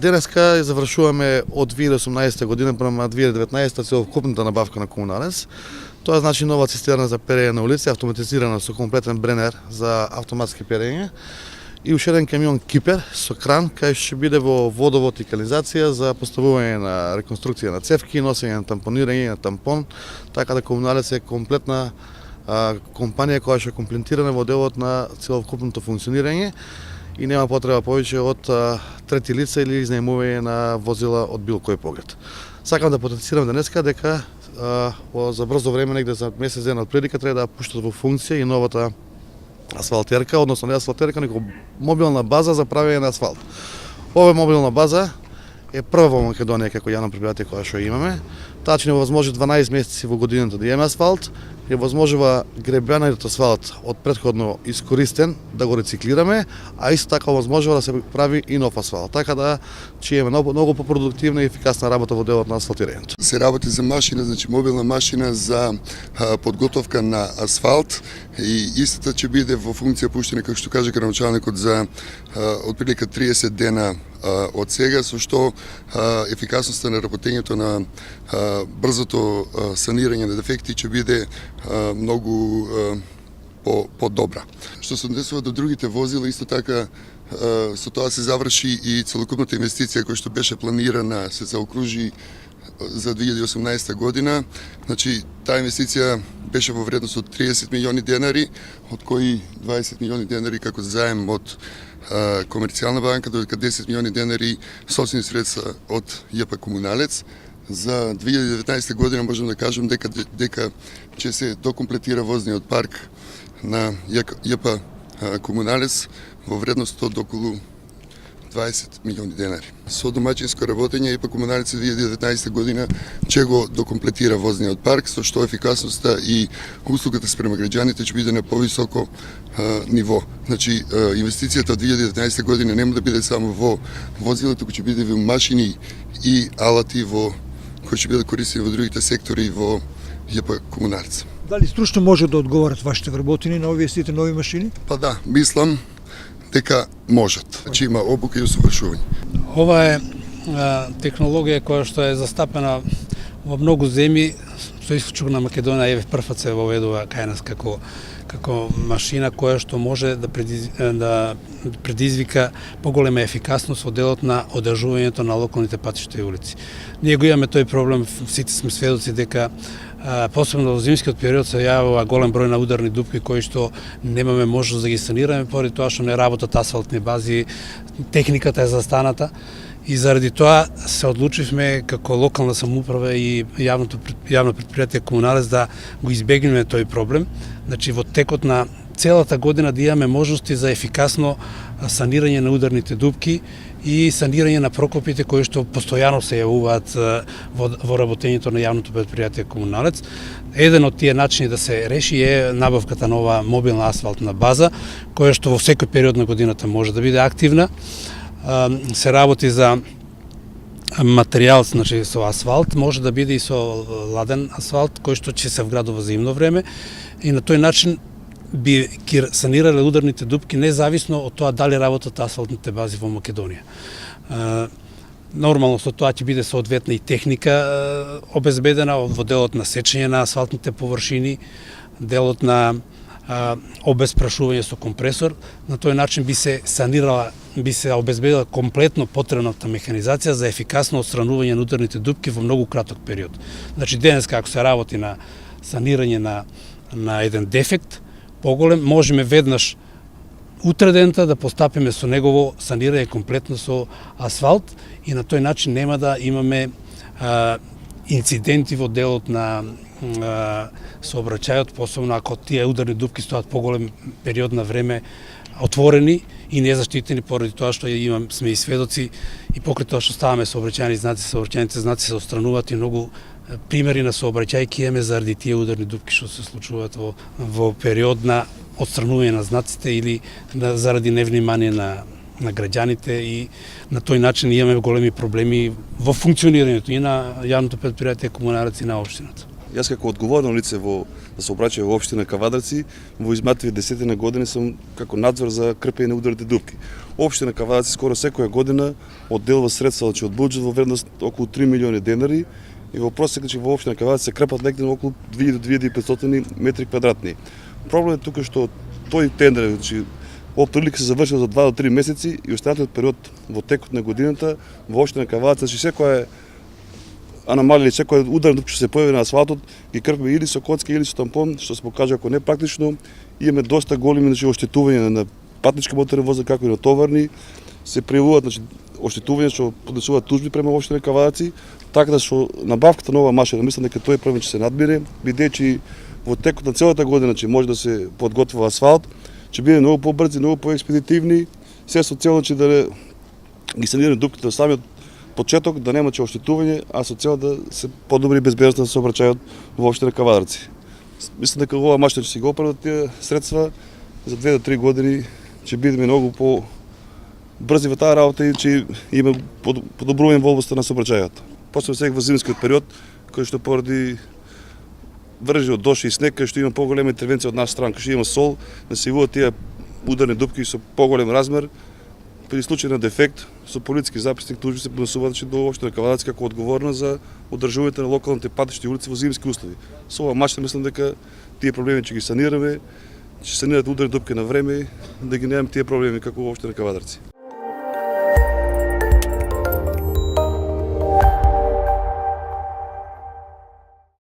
Денеска завршуваме од 2018 година према 2019 целокупната набавка на Комуналец. Тоа значи нова цистерна за перење на улици, автоматизирана со комплетен бренер за автоматски перење и уште еден камион кипер со кран кај што ќе биде во водовод и канализација за поставување на реконструкција на цевки, носење на тампонирање на тампон, така да Комуналец е комплетна компанија која што е комплетирана во делот на целокупното функционирање и нема потреба повеќе од трети лица или изнаемување на возила од било кој поглед. Сакам да потенцирам денеска дека за брзо време, негде за месец ден од прилика, треба да пуштат во функција и новата асфалтерка, односно не асфалтерка, него мобилна база за правење на асфалт. Ова мобилна база е прва во Македонија како јавно предпријатие која што имаме. Таа ќе ни возможи 12 месеци во годината да имаме асфалт, ја возможува гребениот асфалт од претходно искористен да го рециклираме, а исто така возможува да се прави и нов асфалт. Така да ќе имаме многу попродуктивна и ефикасна работа во делот на асфалтирањето. Се работи за машина, значи мобилна машина за подготовка на асфалт и истата ќе биде во функција пуштена, како што каже градоначалникот, за отприлика 30 дена од сега, со што ефикасноста на работењето на брзото санирање на дефекти ќе биде многу по-добра. Што се однесува до другите возила, исто така со тоа се заврши и целокупната инвестиција која што беше планирана, се заокружи за 2018 година. Значи, таа инвестиција беше во вредност од 30 милиони денари, од кои 20 милиони денари како заем од Комерцијална банка, додека 10 милиони денари собствени средства од ЈП Комуналец. За 2019 година можам да кажем дека ќе се докомплетира возниот парк на ЈП Комуналец во вредност од околу 20 милиони денари. Со домаќинско работење ЈП Комуналец 2019 година ќе го докомплетира возниот парк, со што ефикасноста и услугата спрема граѓаните ќе биде на повисоко ниво. Значи, инвестицијата од 2019 година нема да биде само во возила, туку ќе биде во машини и алати кои ќе бидат користени во другите сектори во ЈП Комуналец. Дали стручно може да одговорат вашите вработени на овие сите нови машини? Па да, мислам дека можат. Значи има обука и усовршување. Ова е технологија која што е застапена во многу земји, со исклучок на Македонија, еве првпат се воведува кај нас како машина која што може да предизвика поголема ефикасност во делот на одржувањето на локалните патишта и улици. Ние го имаме тој проблем, сите сме сведоци дека посебно во зимскиот период се јавува голем број на ударни дупки кои што немаме можност да ги санираме поради тоа што не работат асфалтни бази, техниката е застаната. И заради тоа се одлучивме како локална самоуправа и јавно предпријатие Комуналец да го избегнеме тој проблем. Значи во текот на целата година да имаме можности за ефикасно санирање на ударните дупки и санирање на прокопите кои што постојано се јавуваат во работењето на јавното предпријатие Комуналец. Еден од тие начини да се реши е набавката на ова мобилна асфалтна база, која што во секој период на годината може да биде активна. Се работи за материјал, значи со асфалт, може да биде и со ладен асфалт, кој што ќе се вградува за зимно време и на тој начин би санирале ударните дупки независно од тоа дали работат асфалтните бази во Македонија. Нормално со тоа ќе биде соодветна и техника обезбедена во делот на сечење на асфалтните површини, делот на обезпрашување со компресор. На тој начин би се обезбедила комплетно потребната механизација за ефикасно отстранување на ударните дупки во многу краток период. Значи денеска ако се работи на санирање на еден дефект поголем, можеме веднаш утре дента да постапиме со негово санирање комплетно со асфалт и на тој начин нема да имаме инциденти во делот на сообраќајот, посебно ако тие ударни дупки стојат поголем период на време отворени и незаштитени поради тоа што сме и сведоци и покрај тоа што ставаме сообраќајни знаци, сообраќајните знаци се отстрануваат и многу примери на сообраќајки имаме заради тие ударни дупки што се случуваат во период на отстранување на знаците или заради невнимание на граѓаните и на тој начин имаме големи проблеми во функционирањето и на јавното предпријатие Комуналец и на општината. Јас како одговорно лице да се обраќа во општина Кавадарци, во изматови 10 години сум како надзор за крпење на ударните дупки. Општина Кавадарци скоро секоја година одделва средства од буџет во вредност околу 3 милиони денари и во просек во општина Кавадарци се крпат негде околу 2000 до 2500 метри квадратни. Проблемот е тука што тој тендер, во прилика се завршил за 2 до 3 месеци и останатиот период во текот на годината во општина Кавадарци, секоја аномалија или секој удар што се појави на асфалтот ги крпиме или со коцка или со тампон, што се покажа ако не практично. Имаме доста големи оштетувања на патнички моторни возила како и на товарни. Се пријавуваат оштетувања што поднесуваат тужби према општина Кавадарци, така да што набавката на оваа машина, мислам дека тој проблем ќе се надмире, бидејќи во текот на целата година ќе може да се подготвува асфалт, ќе биде многу побрзи, многу поекспедитивни, се со цел да ги санираме дупките од самиот почеток, да нема оштетување, а со цел да се подобри безбедноста на сообраќајот во општина Кавадарци. Мислам дека оваа машина ќе си го оправда тие средства, за 2 до 3 години ќе бидеме многу по-брзи во таа работа и ќе има подобрување во областа на сообраќајот. Посебно сега во зимскиот период, кој што поради вржи од дожд и снег, кај што има поголема интервенција од наша страна, кај што има сол, да се јавуваат тие ударни дупки со поголем размер. При случај на дефект, со полициски записник тужби се поднесуваат до општина Кавадарци како одговорна за одржувањето на локалните патишни улици во зимски услови. Со оваа машина мислам дека тие проблеми ќе ги санираме, ќе санират ударни дупки на време, да ги немаме тие проблеми како во општина Кавадарци.